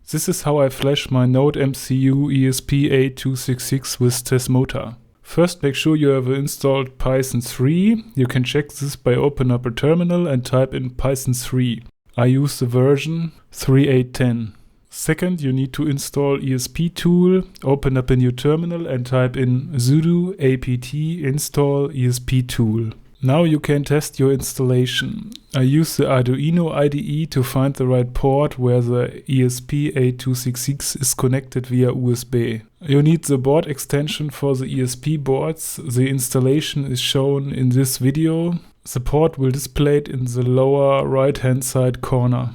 This is how I flash my Node MCU ESP8266 with Tasmota. First, make sure you have installed Python 3. You can check this by opening up a terminal and type in Python 3. I use the version 3.8.10. Second, you need to install esptool. Open up a new terminal and type in sudo apt install esptool. Now you can test your installation. I use the Arduino IDE to find the right port where the ESP8266 is connected via USB. You need the board extension for the ESP boards. The installation is shown in this video. The port will display it in the lower right hand side corner.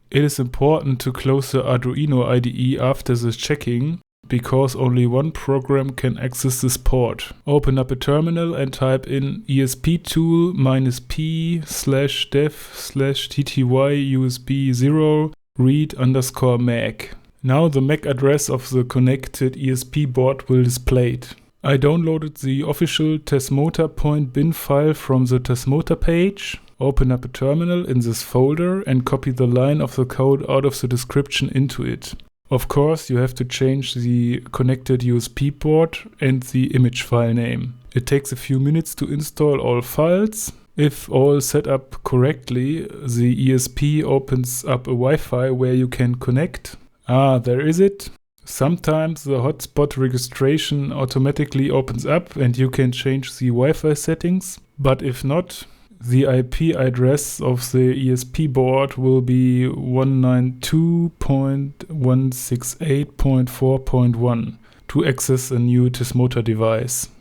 It is important to close the Arduino IDE after the checking, because only one program can access this port. Open up a terminal and type in esptool-p/dev/tty-usb0 read_mac. Now the MAC address of the connected ESP board will display it. I downloaded the official Tasmota.bin file from the Tasmota page. Open up a terminal in this folder and copy the line of the code out of the description into it. Of course, you have to change the connected USB port and the image file name. It takes a few minutes to install all files. If all set up correctly, the ESP opens up a Wi-Fi where you can connect. There is it. Sometimes the hotspot registration automatically opens up and you can change the Wi-Fi settings. But if not, the IP address of the ESP board will be 192.168.4.1 to access a new Tasmota device.